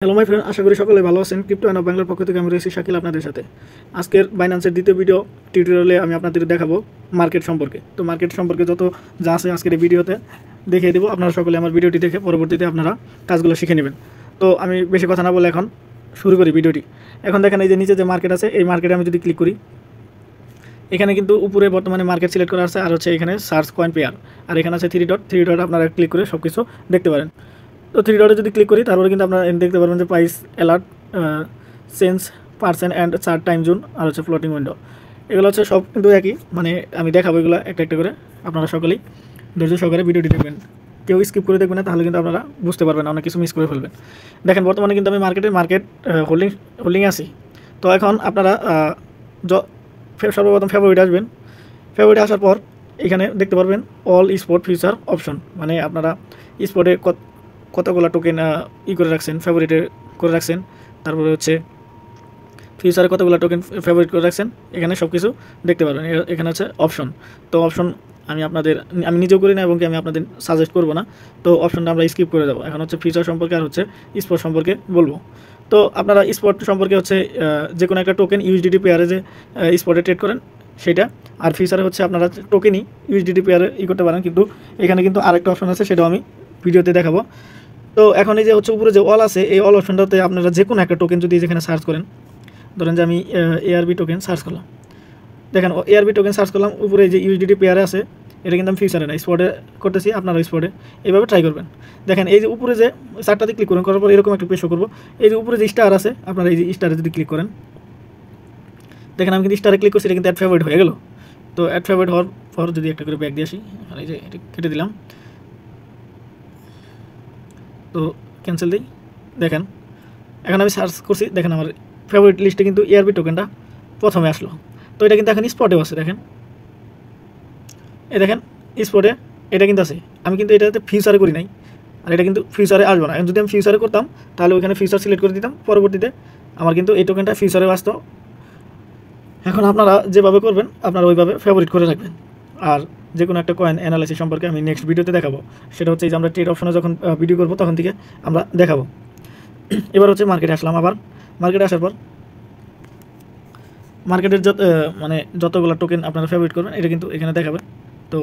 Hello my friend, আশা করি সকলে ভালো আছেন। ক্রিপ্টো অ্যান্ড বাংলার পক্ষ থেকে আমি রয়েছি শাকিল আপনাদের সাথে। আজকের বাইন্যান্সের দ্বিতীয় ভিডিও টিউটোরিয়ালে আমি আপনাদের দেখাবো মার্কেট সম্পর্কে। তো মার্কেট সম্পর্কে যত যা আছে আজকের এই ভিডিওতে দেখিয়ে দেবো। আপনারা সকলে আমার ভিডিওটি দেখে পরবর্তীতে আপনারা কাজগুলো শিখে নেবেন। তো আমি বেশি কথা না বলে এখন শুরু করি ভিডিওটি। এখন দেখেন এই যে নিচে যে মার্কেট আছে, এই মার্কেটে আমি যদি ক্লিক করি, এখানে কিন্তু উপরে বর্তমানে মার্কেট সিলেক্ট করা আছে, আর হচ্ছে এখানে সার্চ কয়েন পেয়ার, আর এখানে আছে থ্রি ডট আপনারা ক্লিক করে সব কিছু দেখতে পারেন। তো থ্রি ডটে যদি ক্লিক করি তারপরে কিন্তু আপনারা দেখতে পারবেন যে price alert, sense, percent and chart time zone, আর হচ্ছে ফ্লোটিং উইন্ডো। এগুলো হচ্ছে সব কিন্তু একই, মানে আমি দেখাবো এগুলো একটা একটা করে। আপনারা সকলেই ধৈর্য সহকারে ভিডিওটি দেখবেন, কেউ স্কিপ করে দেখবেন না, তাহলে কিন্তু আপনারা বুঝতে পারবেন না, অনেক কিছু মিস করে ফেলবেন। দেখেন বর্তমানে কিন্তু আমি মার্কেট হোল্ডিং আছি। তো এখন আপনারা সর্বপ্রথম ফেব্রুয়ারিতে আসবেন। ফেব্রুয়ারিতে আসার পর এখানে দেখতে পারবেন অল স্পট ফিউচার অপশন, মানে আপনারা স্পটে কতগুলো টোকেন করে রাখছেন, ফেভারিটে করে রাখছেন, তারপরে হচ্ছে ফিউচারে কতগুলো টোকেন ফেভারিট করে রাখছেন, এখানে সব কিছু দেখতে পারবেন। এখানে হচ্ছে অপশন। তো অপশন আমি নিজেও করি না এবং আমি আপনাদের সাজেস্ট করবো না। তো অপশনটা আমরা স্কিপ করে যাবো। এখন হচ্ছে ফিউচার সম্পর্কে আর হচ্ছে স্পট সম্পর্কে বলবো। তো আপনারা স্পট সম্পর্কে হচ্ছে যে কোনো একটা টোকেন ইউএসডিটি পেয়ারে যে স্পটে ট্রেড করেন সেটা, আর ফিউচারে হচ্ছে আপনারা টোকেনই ইউএসডিটি পেয়ারে করতে পারেন। কিন্তু এখানে কিন্তু আরেকটা অপশন আছে, সেটাও আমি ভিডিওতে দেখাবো। তো এখন এই যে হচ্ছে উপরে যে অল আছে, এই অল অপশনটাতে আপনারা যে কোনো একটা টোকেন যদি যেখানে সার্চ করেন, ধরেন যে আমি এআরবি টোকেন সার্চ করলাম, দেখেন এআরবি টোকেন সার্চ করলাম, উপরে যে ইউএসডিটি পেয়ারে আছে, এটা কিন্তু আমি ফিউচারে না স্পটে করতেছি, আপনারা স্পটে এইভাবে ট্রাই করবেন। দেখেন এই যে উপরে যে চারটাতে ক্লিক করুন, করার পর এরকম একটা পেশ করবো। এই যে উপরে যে স্টার আছে, আপনারা এই যে স্টারে যদি ক্লিক করেন, দেখেন আমি কিন্তু স্টারে ক্লিক করছি, এটা কিন্তু অ্যাড ফেভারিট হয়ে গেল। তো অ্যাড ফেভারিট হওয়ার পর যদি একটা করে ব্যাক দিয়ে আসি, আর এই যে এটা কেটে দিলাম, তো ক্যান্সেল দিই। দেখেন এখন আমি সার্চ করছি, দেখেন আমার ফেভারিট লিস্টে কিন্তু এআরবি টোকেনটা প্রথমে আসলো। তো এটা কিন্তু এখন স্পটেও আছে, দেখেন এই দেখেন স্পটে এটা কিন্তু আছে। আমি কিন্তু এটাতে ফিউচারে করি নাই, আর এটা কিন্তু ফিউচারে আসবে না। এখন যদি আমি ফিউচারে করতাম তাহলে ওইখানে ফিউচার সিলেক্ট করে দিতাম, পরবর্তীতে আমার কিন্তু এই টোকেনটা ফিউচারে আসতো। এখন আপনারা যেভাবে করবেন আপনারা ওইভাবে ফেভারিট করে রাখবেন। আর যে কোনো একটা কয়েন অ্যানালাইসিস সম্পর্কে আমি নেক্সট ভিডিওতে দেখাবো। সেটা হচ্ছে যে আমরা ট্রেড অপশনে যখন ভিডিও করবো তখন থেকে আমরা দেখাবো। এবার হচ্ছে মার্কেটে আসলাম। আবার মার্কেটে আসার পর মার্কেটের যতগুলো টোকেন আপনারা ফেভারিট করবেন এটা কিন্তু এখানে দেখাবে। তো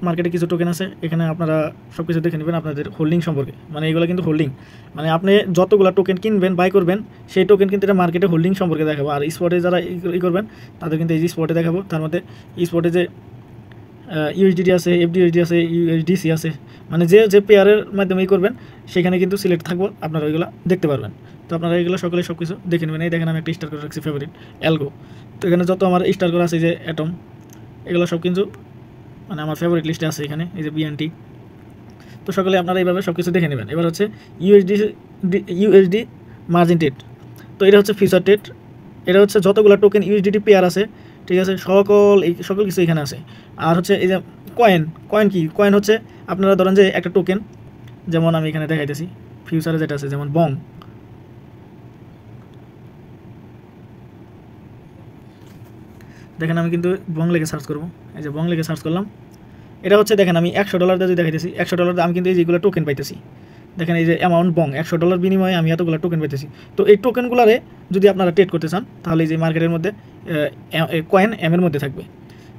মার্কেটে কিছু টোকেন আছে, এখানে আপনারা সব কিছু দেখে নেবেন আপনাদের হোল্ডিং সম্পর্কে, মানে এগুলো কিন্তু হোল্ডিং, মানে আপনি যতগুলো টোকেন কিনবেন বাই করবেন সেই টোকেন কিন্তু এটা মার্কেটে হোল্ডিং সম্পর্কে দেখাবো। আর স্পটে যারা করবেন তাদের কিন্তু এই যে স্পটে দেখাবো, তার মধ্যে স্পটে যে ইউএসডিটি আছে, এফডিউএসডি আছে, ইউএসডিসি আছে, মানে যে পেয়ারের মাধ্যমে করবেন সেখানে কিন্তু সিলেক্ট থাকবো, আপনারা ওইগুলো দেখতে পারবেন। তো আপনারা এগুলো সকলে সব কিছু দেখে নেবেন। এই দেখেন আমি একটা স্টার করে রাখছি ফেভারিট অ্যালগো। তো এখানে যত আমার স্টার করা আছে, যে অ্যাটম, এগুলো সব কিন্তু মানে আমার ফেভারিট লিস্টে আছে এখানে, এই যে বিএনটি। তো সকলে আপনারা এইভাবে সব কিছু দেখে নেবেন। এবার হচ্ছে ইউএসডি মার্জিন ট্রেড। তো এটা হচ্ছে ফিউচার ট্রেড। এটা হচ্ছে যতগুলো টোকেন ইউএসডিটি পেয়ার আছে, ঠিক আছে, সকল কিছু এখানে আছে। আর হচ্ছে এই যে কয়েন কি কয়েন হচ্ছে আপনারা ধরেন যে একটা টোকেন, যেমন আমি এখানে দেখাইতেছি ফিউচারে যেটা আছে, যেমন বং। দেখেন আমি কিন্তু বং লেগে সার্চ করবো, এই যে বং লেগে সার্চ করলাম। এটা হচ্ছে দেখেন আমি $100 দিয়ে দেখাইতেছি, $100 আমি কিন্তু এই যেগুলো টোকেন পাইতেছি। দেখেন এই যে অ্যামাউন্ট বং $100 বিনিময়ে আমি এতগুলো টোকেন পাইতেছি। তো এই টোকেনগুলোরে যদি আপনারা ট্রেড করতে চান তাহলে এই যে মার্কেটের মধ্যে কয়েন এর মধ্যে থাকবে,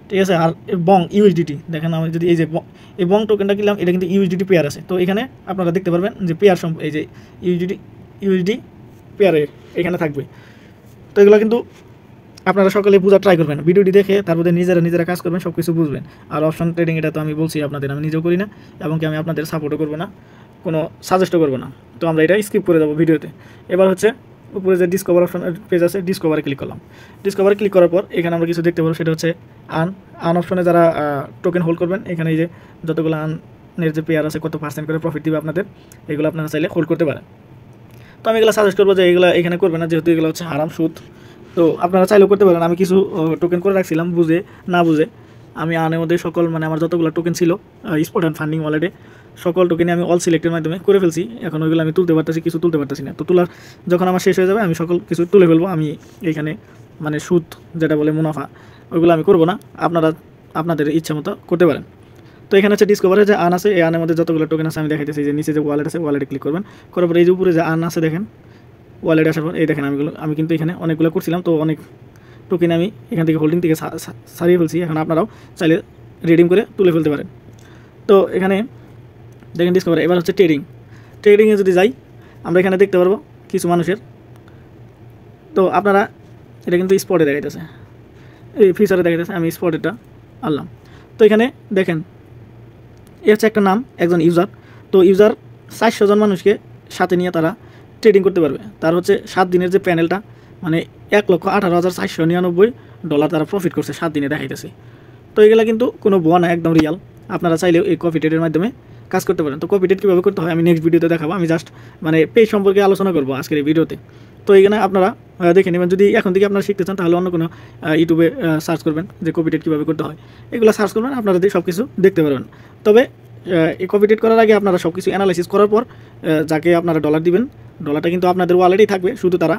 ঠিক আছে। আর বং ইউএসডিটি, দেখেন আমি যদি এই বং টোকেনটা কিনলাম, এটা কিন্তু ইউএসডিটি পেয়ার আছে। তো এখানে আপনারা দেখতে পারবেন যে পেয়ার এই যে ইউএসডি পেয়ারে এখানে থাকবে। তো এগুলো কিন্তু আপনারা সকলে বোঝা ট্রাই করবেন, ভিডিওটি দেখে তারপরে নিজেরা কাজ করবেন, সব কিছু বুঝবেন। আর অপশন ট্রেডিং এটা তো আমি বলছি আপনাদের, আমি নিজেও করি না এবং কি আমি আপনাদের সাপোর্টও করবো না, কোনো সাজেস্টও করবো না। তো আমরা এটা স্কিপ করে দেবো ভিডিওতে। এবার হচ্ছে উপরে যে ডিসকভার অপশন পেজ আছে, ডিসকভারে ক্লিক করলাম। ডিসকভারে ক্লিক করার পর এখানে আমরা কিছু দেখতে পাবো, সেটা হচ্ছে আন অপশনে যারা টোকেন হোল্ড করবেন, এখানে এই যে যতগুলো আনের যে পেয়ার আছে কত % করে প্রফিট দিবে আপনাদের, এগুলো আপনারা চাইলে হোল্ড করতে পারেন। তো আমি এগুলো সাজেস্ট করবো যে এগুলো এখানে করবেন না, যেহেতু এগুলো হচ্ছে হারাম সুদ। তো আপনারা চাইলেও করতে পারেন। আমি কিছু টোকেন করে রাখছিলাম বুঝে না বুঝে, আমি আনের মধ্যে সকল মানে আমার যতগুলো টোকেন ছিল স্পট অ্যান্ড ফান্ডিং ওয়ালেটে সকল টোকেনে আমি অল সিলেক্টের মাধ্যমে করে ফেলছি। এখন ওইগুলো আমি তুলতে পারতেছি, কিছু তুলতে পারতেছি না। তো যখন আমার শেষ হয়ে যাবে আমি সকল কিছু তুলে ফেলবো। আমি এইখানে মানে সুদ যেটা বলে মুনাফা, ওইগুলো আমি করবো না, আপনারা আপনাদের ইচ্ছা মতো করতে পারেন। তো এখানে হচ্ছে ডিসকভারে যে আর্ন আছে, এই আর্নের মধ্যে যতগুলো টোকেন আছে আমি দেখাইতেছি, যে নিচে যে ওয়ালেট আছে ওয়ালেটে ক্লিক করবেন, করার পরে এই যে উপরে যে আর্ন আছে দেখেন, ওয়ালেটে আসার পর এই দেখেন আমি কিন্তু এখানে অনেকগুলো করছিলাম, তো অনেক টোকেন আমি এখান থেকে হোল্ডিং থেকে সারিয়ে ফেলছি। এখন আপনারাও চাইলে রিডিম করে তুলে ফেলতে পারেন। তো এখানে দেখেন ডিসকভার। এবার হচ্ছে ট্রেডিংয়ে যদি যাই আমরা এখানে দেখতে পারবো কিছু মানুষের, তো আপনারা এটা কিন্তু স্পটে দেখাইতেছে, এই ফিচারে দেখাইতেছে, আমি স্পটেরটা আনলাম। তো এখানে দেখেন এ হচ্ছে একটা নাম, একজন ইউজার। তো ইউজার 400 জন মানুষকে সাথে নিয়ে তারা ট্রেডিং করতে পারবে। তার হচ্ছে 7 দিনের যে প্যানেলটা, মানে $1,18,499 তারা প্রফিট করছে 7 দিনে দেখাইতেছে। তো এগুলো কিন্তু কোনো বোয়া না, একদম রিয়াল। আপনারা চাইলেও এই কপি ট্রেডের মাধ্যমে কাজ করতে পারেন। তো কপি ট্রেড কীভাবে করতে হয় আমি নেক্সট ভিডিওতে দেখাবো। আমি জাস্ট মানে পেজ সম্পর্কে আলোচনা করবো আজকের এই ভিডিওতে। তো এখানে আপনারা দেখে নেবেন। যদি এখন থেকে আপনারা শিখতে চান তাহলে অন্য কোনো ইউটিউবে সার্চ করবেন যে কপি ট্রেড কীভাবে করতে হয়, এগুলো সার্চ করবেন, আপনারা সব কিছু দেখতে পারবেন। তবে এই কপি ট্রেড করার আগে আপনারা সব কিছু অ্যানালাইসিস করার পর যাকে আপনারা ডলার দিবেন, ডলারটা কিন্তু আপনাদের ওয়ালেটেই থাকবে, শুধু তারা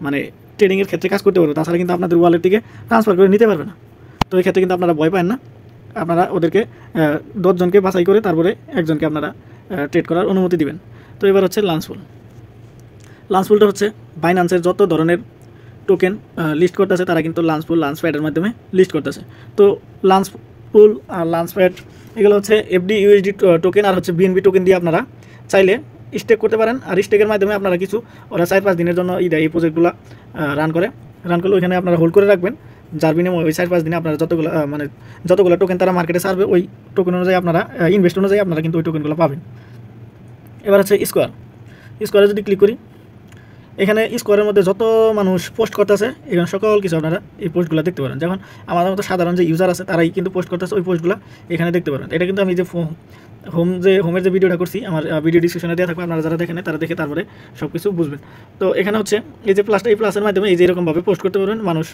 মানে ট্রেডিংয়ের ক্ষেত্রে কাজ করতে পারবে, তাছাড়া কিন্তু আপনাদের ওয়ালেট থেকে ট্রান্সফার করে নিতে পারবে না। তো এই ক্ষেত্রে কিন্তু আপনারা ভয় পান না, আপনারা ওদেরকে 10 জনকে বাছাই করে তারপরে একজনকে আপনারা ট্রেড করার অনুমতি দিবেন। তো এবার হচ্ছে লাঞ্চপুলটা হচ্ছে বাইন্যান্সের যত ধরনের টোকেন লিস্ট করতেছে তারা কিন্তু লাঞ্চপ্যাডের মাধ্যমে লিস্ট করতেছে। তো লাঞ্চপুল আর লাঞ্চপ্যাড এগুলো হচ্ছে এফডি ইউএসডি টোকেন আর হচ্ছে বিএনবি টোকেন দিয়ে আপনারা চাইলে স্টেক করতে পারেন। আর স্টেকের মাধ্যমে আপনারা কিছু ওরা 4-5 দিনের জন্য এই প্রজেক্টগুলো রান করলে ওইখানে আপনারা হোল্ড করে রাখবেন, যার বিনিময়ে ওই 4-5 দিনে আপনারা যতগুলো টোকেন তারা মার্কেটে ছাড়বে ওই টোকেন অনুযায়ী আপনারা ইনভেস্ট অনুযায়ী আপনারা কিন্তু ওই টোকেনগুলো পাবেন। এবার হচ্ছে স্কোয়ারে যদি ক্লিক করি, এখানে স্কোয়ারের মধ্যে যত মানুষ পোস্ট করতেছে এখানে সকল কিছু আপনারা এই পোস্টগুলো দেখতে পারেন। যখন আমাদের মতো সাধারণ যে ইউজার আছে তারাই কিন্তু পোস্ট করতেছে, ওই পোস্টগুলো এখানে দেখতে পারেন। এটা কিন্তু আমি যে হোমের যে ভিডিওটা করছি আমার ভিডিও ডিসক্রিপশনে দেওয়া থাকবে, আপনারা যারা দেখেন তারা দেখে তারপরে সব কিছু বুঝবেন। তো এখানে হচ্ছে এই যে প্লাসটা, এই প্লাসের মাধ্যমে এই যে এরকমভাবে পোস্ট করতে পারবেন, মানুষ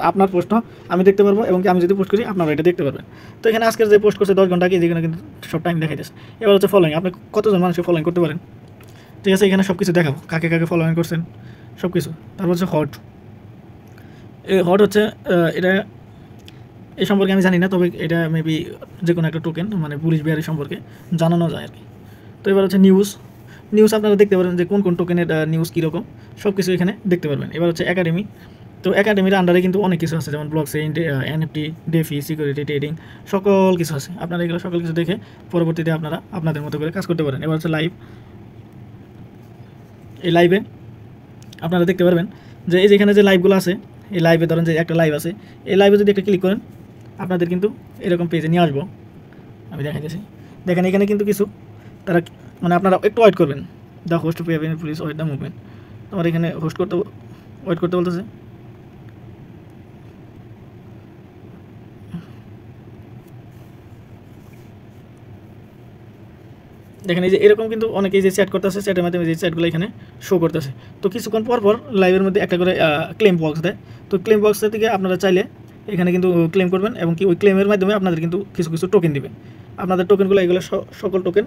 আপনার পোস্ট আমি দেখতে পারবো, এবং আমি যদি পোস্ট করি আপনারা এটা দেখতে পারবেন। তো এখানে আজকের যে পোস্ট করছে 10 ঘন্টা আগে, যেখানে কিন্তু সব টাইম দেখাই যাচ্ছে। এবার হচ্ছে ফলোয়িং, আপনি কতজন মানুষকে ফলোয়িং করতে পারেন, ঠিক আছে, এখানে সব কিছু দেখাবো, কাকে কাকে ফলোয়িং করছেন সব কিছু। তারপর হচ্ছে হট হচ্ছে এটা এই সম্পর্কে আমি জানি না, তবে এটা মেবি যে কোনো একটা টোকেন, মানে পুলিশ বিহারি সম্পর্কে জানানো যায় আর কি। তো এবার হচ্ছে নিউজ আপনারা দেখতে পারেন যে কোন কোন টোকেনের নিউজ কীরকম, সব কিছু এখানে দেখতে পারবেন। এবার হচ্ছে একাডেমি, তো একাডেমির আন্ডারে কিন্তু অনেক কিছু আছে, যেমন blockchain, NFT, DeFi, security, trading, সকল কিছু আছে। আপনারা এগুলো সকল কিছু দেখে পরবর্তীতে আপনারা আপনাদের মতো করে কাজ করতে পারেন। এবার হচ্ছে এই লাইভে আপনারা দেখতে পারবেন যে এই যেখানে যে লাইভগুলো আছে, এই লাইভে ধরেন যে একটা লাইভ আছে, এই লাইভে যদি একটা ক্লিক করেন আপনাদের কিন্তু এরকম পেজে নিয়ে আসবো। আমি দেখাইতেছি, দেখেন এখানে কিন্তু কিছু তারা মানে আপনারা একটু ওয়েট করবেন, the host pay please wait the movement. তোমার এখানে ওয়েট করতে বলতেছে। দেখেন এই যে এরকম কিন্তু অনেকেই যে চ্যাট করতেছে, চ্যাটের মাধ্যমে যে চ্যাটগুলো এখানে শো করতেছে। তো কিছুক্ষণ পর লাইভের মধ্যে একটা করে ক্লেম বক্স দেয়। তো ক্লেম বক্সের থেকে আপনারা চাইলে এখানে কিন্তু ক্লেম করবেন, এবং কি ওই ক্লেমের মাধ্যমে আপনাদের কিন্তু কিছু কিছু টোকেন দিবে। আপনাদের টোকেনগুলো এগুলো সকল টোকেন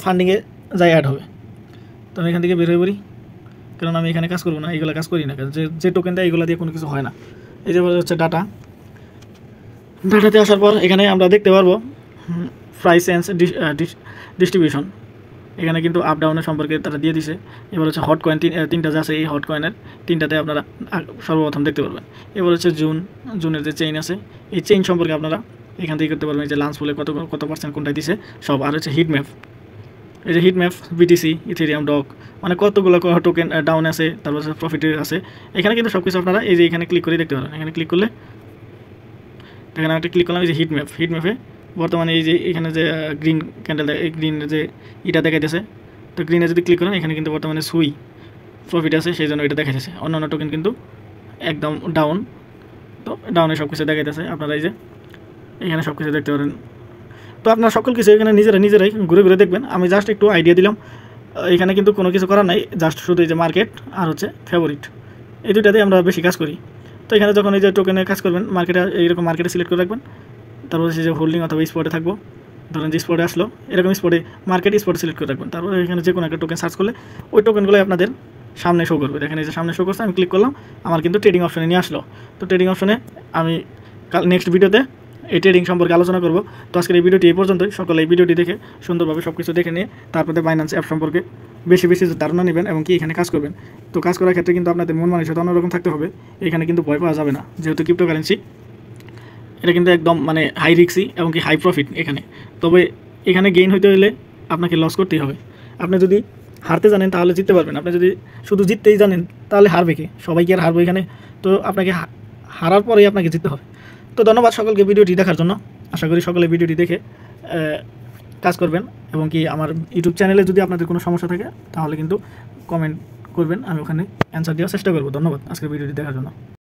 ফান্ডিংয়ে যাই অ্যাড হবে। তো আমি এখান থেকে বের হয়ে পড়ি, কারণ আমি এখানে কাজ করবো না, এইগুলো কাজ করি না, কারণ যে টোকেন দেয় এগুলো দিয়ে কোনো কিছু হয় না। এই যে হচ্ছে ডাটাতে আসার পর এখানে আমরা দেখতে পারবো প্রাইস এন্ড ডিস্ট্রিবিউশন, এখানে কিন্তু আপ ডাউনের সম্পর্কে তারা দিয়ে দিছে। এবার হচ্ছে হট কয়েন তিনটা যে আছে, এই হট কয়েনের 3টাতে আপনারা সর্বপ্রথম দেখতে পারবেন। এবার হচ্ছে জুনের যে চেইন আছে, এই চেইন সম্পর্কে আপনারা এখান থেকে করতে পারবেন, যে লাঞ্চপুলে কত পার্সেন্ট কোনটাই দিছে সব। আর হচ্ছে হিট ম্যাপ, এই যে heat map, BTC, Ethereum, doge, মানে কতগুলো টোকেন ডাউন আছে, তারপর হচ্ছে প্রফিটে আছে। এখানে কিন্তু সব কিছু আপনারা এই যে এখানে ক্লিক করে দেখতে পারেন। এখানে ক্লিক করলে এখানে একটা ক্লিক করলাম, এই যে হিট ম্যাপে বর্তমানে এই যে এখানে যে গ্রিন ক্যান্ডেল, এই গ্রিন যে এটা দেখাইতেছে, তো গ্রিনে যদি ক্লিক করেন এখানে কিন্তু বর্তমানে প্রফিট আছে, সেই জন্য এটা দেখাইতেছে। অন্যান্য টোকেন কিন্তু একদম ডাউন, তো ডাউনে সব কিছু দেখাইতেছে। আপনারা এই যে এখানে সব কিছু দেখতে পারেন। তো আপনারা সকল কিছু এখানে নিজেরাই ঘুরে ঘুরে দেখবেন। আমি জাস্ট একটু আইডিয়া দিলাম, এখানে কিন্তু কোনো কিছু করার নাই, জাস্ট শুধু এই যে মার্কেট আর হচ্ছে ফেভারিট, এই দুইটাতেই আমরা বেশি কাজ করি। তো এখানে যখন এই যে টোকেনে কাজ করবেন, এইরকম মার্কেটে সিলেক্ট করে রাখবেন, তারপর হচ্ছে যে হোল্ডিং অথবা স্পটে থাকবো, ধরেন যে স্পটে আসলো এরকম মার্কেট স্পটে সিলেক্ট করে রাখবেন। তারপরে এখানে যে কোনো একটা টোকেন সার্চ করলে ওই টোকেনগুলো আপনাদের সামনে শো করবে। দেখেন এই যে সামনে শো করছে, আমি ক্লিক করলাম, আমার কিন্তু ট্রেডিং অপশনে নিয়ে আসলো। তো ট্রেডিং অপশনে আমি নেক্সট ভিডিওতে এই ট্রেডিং সম্পর্কে আলোচনা করব। তো আজকের এই ভিডিওটি এই পর্যন্তই। সকলে এই ভিডিওটি দেখে সুন্দরভাবে সব কিছু দেখে নিয়ে তারপরে বাইন্যান্স অ্যাপ সম্পর্কে বেশি বেশি ধারণা নেবেন এবং কি এখানে কাজ করবেন। তো কাজ করার ক্ষেত্রে কিন্তু আপনাদের মন মানসিকতা অন্যরকম থাকতে হবে। এখানে কিন্তু ভয় পাওয়া যাবে না, যেহেতু ক্রিপ্টোকারেন্সি এটা কিন্তু একদম মানে হাই রিস্কি এবং কি হাই প্রফিট এখানে। তবে এখানে গেইন হইতে হলে আপনাকে লস করতেই হবে। আপনি যদি হারতে জানেন তাহলে জিততে পারবেন, আপনি যদি শুধু জিততেই জানেন তাহলে হারবে কি? সবাই কি আর হারবে এখানে? তো আপনাকে হারার পরেই আপনাকে জিততে হবে। তো ধন্যবাদ সকলকে ভিডিওটি দেখার জন্য। আশা করি সকলে ভিডিওটি দেখে কাজ করবেন এবং কি আমার ইউটিউব চ্যানেলে যদি আপনাদের কোনো সমস্যা থাকে তাহলে কিন্তু কমেন্ট করবেন, আমি ওখানে অ্যান্সার দেওয়ার চেষ্টা করব। ধন্যবাদ আজকের ভিডিওটি দেখার জন্য।